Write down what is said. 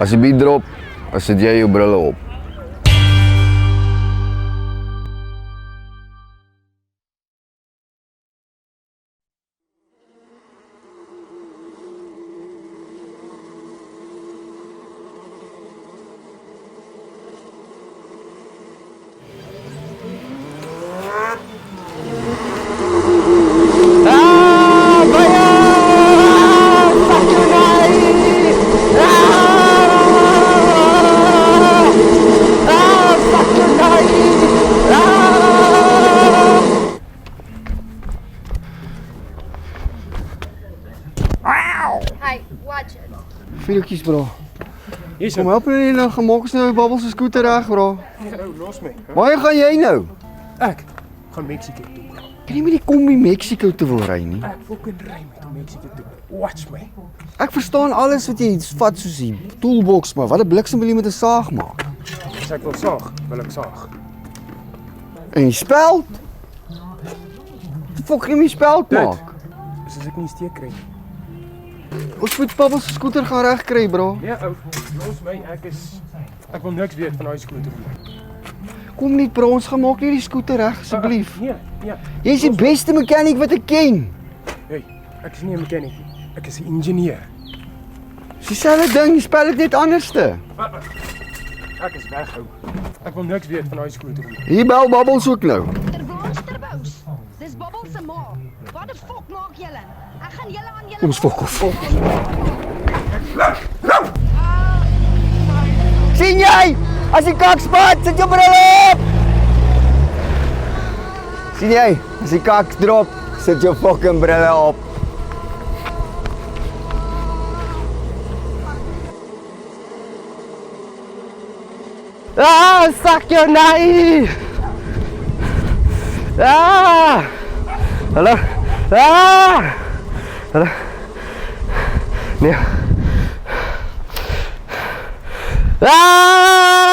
As die beat drop, dan sit jy jou brille op. Hey, watch it. Vierkies bro. Hier Kom help my nou, gemaak ons nou die babbels se skooter reg bro. los my. Waar gaan jy nou? Ek gaan Mexico toe. Kan jy met die kombi Mexico toe wil ry nie? Ek fucking ry met Mexico toe. Watch my. Ek verstaan alles wat jy vat soos die toolbox, maar wat 'n bliksem wil jy met 'n saag maak? As ek wil saag, wil ek saag. En die speld? Fok jy my speld Dit. maak? Dis as ek nie steek kry nie. Ons moet babbels se skooter gaan reg kry bro. Nee ou, los my. Ek wil niks weet van daai skooter nie. Kom nie bro, ons gaan maak nie die skooter reg asseblief. Nee, nee. Jy's die beste mechanic wat ek ken. Hey, ek is nie 'n mechanic nie. Ek is 'n ingenieur. Dis dieselfde ding, jy spel dit net anderste. Ek is weg ou. Ek wil niks weet van daai skooter nie. Hier bel babbels ook nou. Terbous. Dis Bobble se ma. Wat die fok maak julle? Ek gaan julle aan julle. Kom ons fok of. Sien jy? As die kak spat, sit jou brille op. Sien jy? As die kak drop, sit jou fucking brille op. Ah, sak jou naai. Ah! Hallo. Ah! Hallo. Nee. Ah!